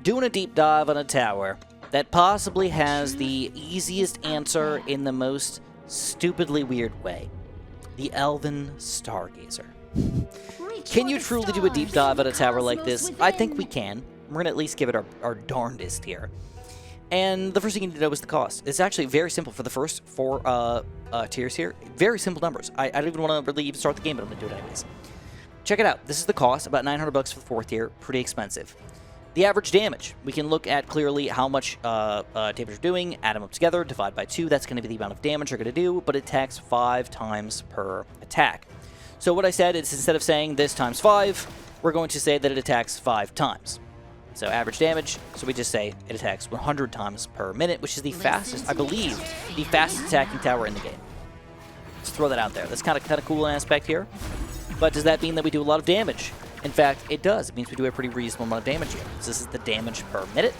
doing a deep dive on a tower that possibly has the easiest answer in the most stupidly weird way. The Elven Stargazer. Can you truly do a deep dive on a tower like this? I think we can. We're going to at least give it our darndest here. And the first thing you need to know is the cost. It's actually very simple for the first 4 tiers here. Very simple numbers. I don't even want to really even start the game, but I'm going to do it anyways. Check it out. This is the cost, about 900 bucks for the 4th tier. Pretty expensive. The average damage. We can look at clearly how much damage you're doing, add them up together, divide by 2. That's going to be the amount of damage you're going to do, but it attacks 5 times per attack. So what I said is, instead of saying this times 5, we're going to say that it attacks 5 times. So average damage, so we just say it attacks 100 times per minute, which is the fastest, I believe, the fastest attacking tower in the game. Let's throw that out there. That's kind of cool aspect here. But does that mean that we do a lot of damage? In fact, it does. It means we do a pretty reasonable amount of damage here. So this is the damage per minute.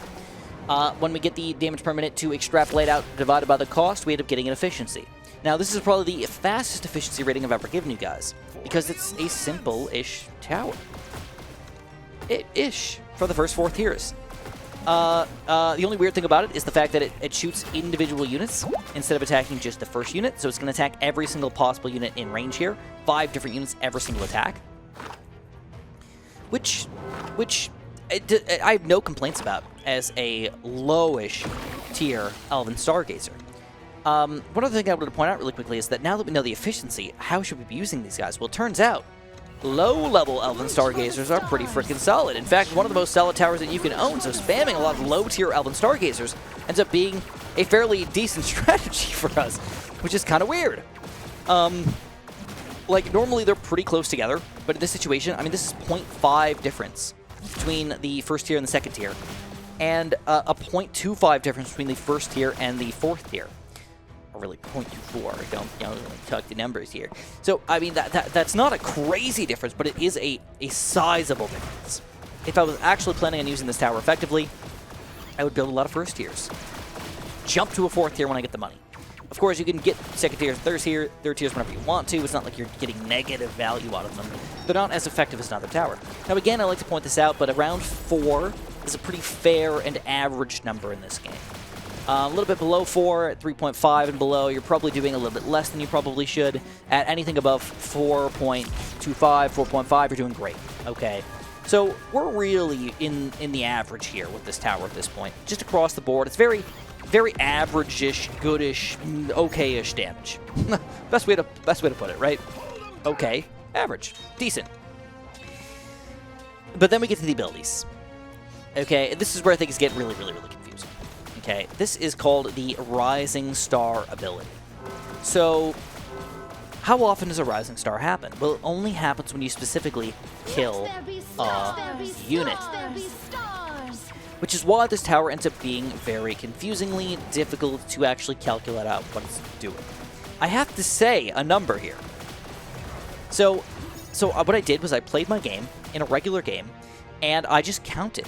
When we get the damage per minute to extrapolate out divided by the cost, we end up getting an efficiency. Now, this is probably the fastest efficiency rating I've ever given you guys, because it's a simple-ish tower. Ish, for the first 4 tiers. The only weird thing about it is the fact that it shoots individual units instead of attacking just the first unit, so it's going to attack every single possible unit in range here. 5 different units every single attack. Which I have no complaints about as a lowish tier Elven Stargazer. One other thing I wanted to point out really quickly is that now that we know the efficiency, how should we be using these guys? Well, it turns out low-level Elven Stargazers are pretty freaking solid. In fact, one of the most solid towers that you can own, so spamming a lot of low-tier Elven Stargazers ends up being a fairly decent strategy for us, which is kind of weird. Like, normally they're pretty close together, but in this situation, I mean, this is 0.5 difference between the first tier and the 2nd tier, and a 0.25 difference between the 1st tier and the 4th tier. Or really 0.24, don't talk the numbers here. So, I mean, that's not a crazy difference, but it is a sizable difference. If I was actually planning on using this tower effectively, I would build a lot of 1st tiers. Jump to a 4th tier when I get the money. Of course, you can get 2nd tiers, 3rd tiers whenever you want to. It's not like you're getting negative value out of them. They're not as effective as another tower. Now, again, I like to point this out, but around 4 is a pretty fair and average number in this game. A little bit below 4, at 3.5 and below, you're probably doing a little bit less than you probably should. At anything above 4.25, 4.5, you're doing great, okay? So we're really in the average here with this tower at this point. Just across the board, it's very, very average-ish, good-ish, okay-ish damage. best way to put it, right? Okay, average, decent. But then we get to the abilities. Okay, this is where things get really, really, really confusing. Okay, this is called the Rising Star ability. So, how often does a Rising Star happen? Well, it only happens when you specifically kill a unit. Which is why this tower ends up being very confusingly difficult to actually calculate out what it's doing. I have to say a number here. So what I did was I played my game in a regular game, and I just counted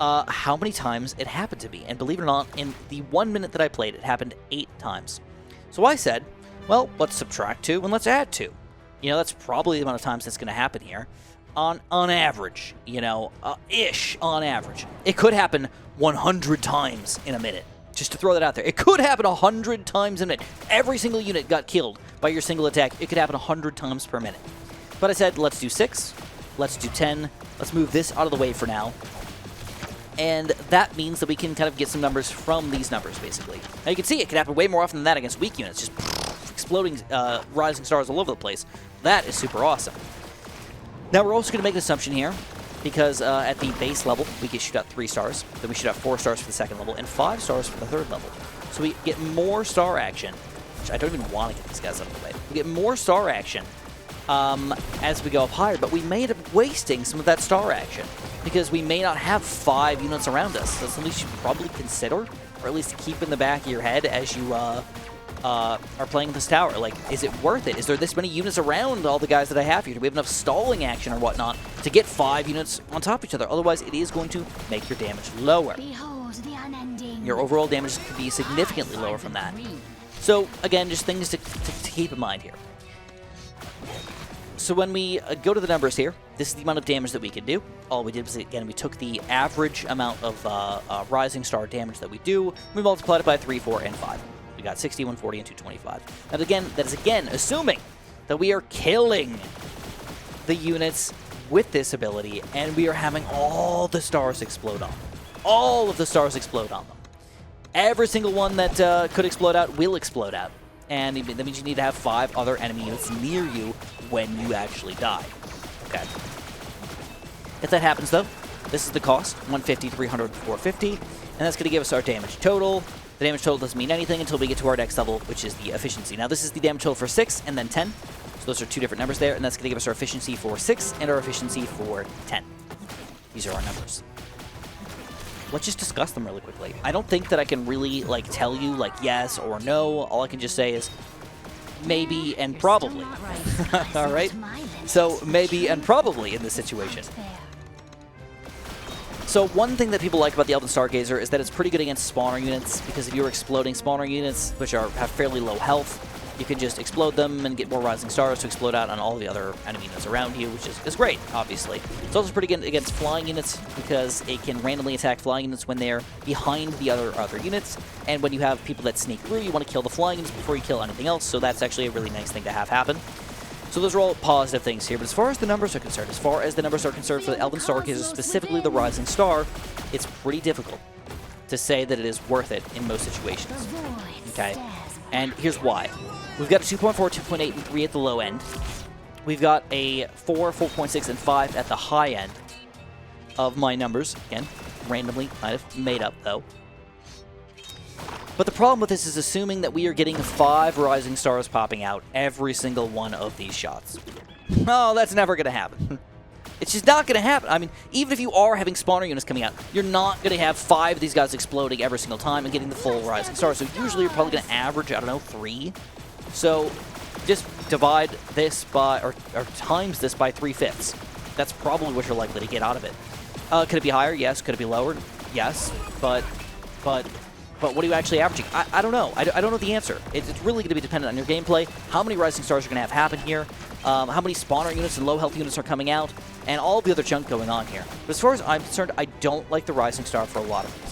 how many times it happened to me. And believe it or not, in the 1 minute that I played, it happened 8 times. So I said, well, let's subtract 2 and let's add 2. You know, that's probably the amount of times that's going to happen here. On average, you know, ish on average. It could happen 100 times in a minute. Just to throw that out there. It could happen 100 times in a minute. Every single unit got killed by your single attack. It could happen 100 times per minute. But I said, let's do 6. Let's do 10. Let's move this out of the way for now. And that means that we can kind of get some numbers from these numbers, basically. Now, you can see it can happen way more often than that against weak units. Just exploding rising stars all over the place. That is super awesome. Now, we're also going to make an assumption here, because at the base level, we can shoot out 3 stars. Then we shoot out 4 stars for the 2nd level, and 5 stars for the 3rd level. So we get more star action, which I don't even want to get these guys out of the way. We get more star action as we go up higher, but we may end up wasting some of that star action, because we may not have 5 units around us. So something you should probably consider, or at least keep in the back of your head as you are playing this tower. Like, is it worth it? Is there this many units around all the guys that I have here? Do we have enough stalling action or whatnot to get 5 units on top of each other? Otherwise, it is going to make your damage lower. Your overall damage could be significantly lower from that. So, again, just things to keep in mind here. So when we go to the numbers here, this is the amount of damage that we can do. All we did was, again, we took the average amount of Rising Star damage that we do, we multiplied it by 3, 4, and 5. We got 60, 140, and 225. Now, again, that is, again, assuming that we are killing the units with this ability, and we are having all the stars explode on them. All of the stars explode on them. Every single one that could explode out will explode out. And that means you need to have 5 other enemy units near you when you actually die. Okay. If that happens, though, this is the cost, 150, 300, 450, and that's going to give us our damage total. The damage total doesn't mean anything until we get to our next level, which is the efficiency. Now, this is the damage total for 6 and then 10. So those are 2 different numbers there, and that's going to give us our efficiency for 6 and our efficiency for 10. These are our numbers. Let's just discuss them really quickly. I don't think that I can really, like, tell you, like, yes or no. All I can just say is maybe and probably. All right? So maybe and probably in this situation. So one thing that people like about the Elven Stargazer is that it's pretty good against spawner units, because if you're exploding spawner units, which have fairly low health, you can just explode them and get more Rising Stars to explode out on all the other enemy units around you, which is great, obviously. It's also pretty good against flying units, because it can randomly attack flying units when they're behind the other units, and when you have people that sneak through, you want to kill the flying units before you kill anything else, so that's actually a really nice thing to have happen. So those are all positive things here, but as far as the numbers are concerned, for the Elven Stargazer, specifically the Rising Star, it's pretty difficult to say that it is worth it in most situations. Okay? And here's why. We've got a 2.4, 2.8, and 3 at the low end. We've got a 4, 4.6, and 5 at the high end of my numbers. Again, randomly kind of made up, though. But the problem with this is assuming that we are getting 5 Rising Stars popping out every single one of these shots. No, that's never going to happen. It's just not going to happen. I mean, even if you are having spawner units coming out, you're not going to have 5 of these guys exploding every single time and getting the full Rising Star. So usually you're probably going to average, I don't know, 3. So just divide this by, or times this by 3/5. That's probably what you're likely to get out of it. Could it be higher? Yes. Could it be lower? Yes. But what are you actually averaging? I don't know. I don't know the answer. It's really going to be dependent on your gameplay, how many Rising Stars you're going to have happen here, how many spawner units and low health units are coming out, and all the other junk going on here. But as far as I'm concerned, I don't like the Rising Star for a lot of reasons.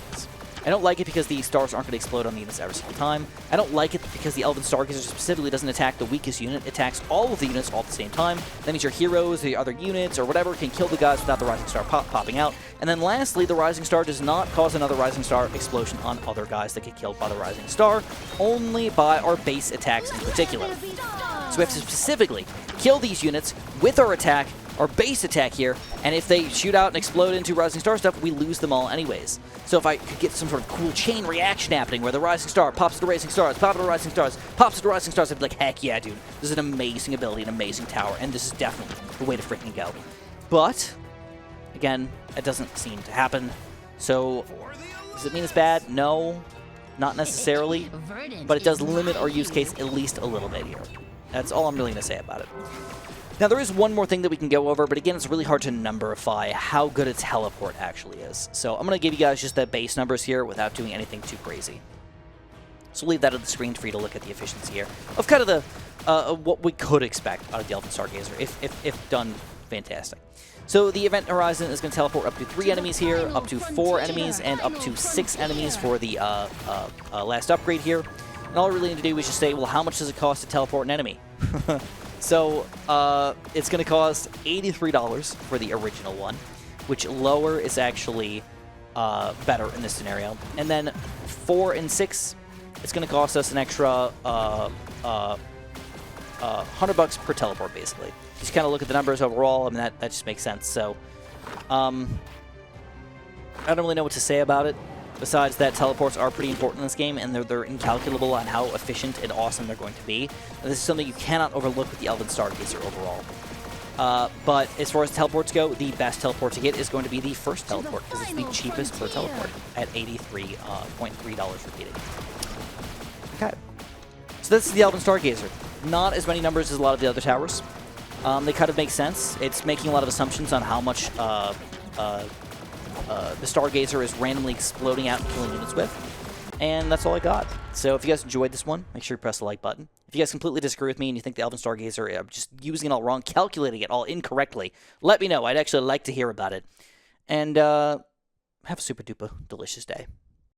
I don't like it because the stars aren't going to explode on the units every single time. I don't like it because the Elven Stargazer specifically doesn't attack the weakest unit. It attacks all of the units all at the same time. That means your heroes, the other units, or whatever can kill the guys without the Rising Star popping out. And then lastly, the Rising Star does not cause another Rising Star explosion on other guys that get killed by the Rising Star, only by our base attacks in particular. So we have to specifically kill these units with our attack, our base attack here, and if they shoot out and explode into Rising Star stuff, we lose them all anyways. So if I could get some sort of cool chain reaction happening where the Rising Star pops to the Rising Stars, pops to the Rising Stars, pops to the Rising Stars, I'd be like, heck yeah, dude. This is an amazing ability, an amazing tower, and this is definitely the way to freaking go. But, again, it doesn't seem to happen. So, does it mean it's bad? No, not necessarily, but it does limit our use case at least a little bit here. That's all I'm really going to say about it. Now, there is one more thing that we can go over, but again, it's really hard to numberify how good a teleport actually is. So I'm going to give you guys just the base numbers here without doing anything too crazy. So leave that on the screen for you to look at the efficiency here of kind of the what we could expect out of the Elven Stargazer if done fantastic. So the event horizon is going to teleport up to 3 enemies here, up to 4 enemies, and up to 6 enemies for the last upgrade here. And all we really need to do is just say, well, how much does it cost to teleport an enemy? So it's going to cost $83 for the original one, which lower is actually better in this scenario. And then 4 and 6, it's going to cost us an extra $100 per teleport, basically. Just kind of look at the numbers overall, I mean, that just makes sense. So I don't really know what to say about it. Besides that, teleports are pretty important in this game, and they're incalculable on how efficient and awesome they're going to be. And this is something you cannot overlook with the Elven Stargazer overall. But as far as teleports go, the best teleport to get is going to be the first teleport, because it's the cheapest per teleport at $83.3 repeating. Okay. So this is the Elven Stargazer. Not as many numbers as a lot of the other towers. They kind of make sense. It's making a lot of assumptions on how much the Stargazer is randomly exploding out and killing units with. And that's all I got. So if you guys enjoyed this one, make sure you press the like button. If you guys completely disagree with me and you think the Elven Stargazer, I'm just using it all wrong, calculating it all incorrectly, let me know. I'd actually like to hear about it. And have a super duper delicious day.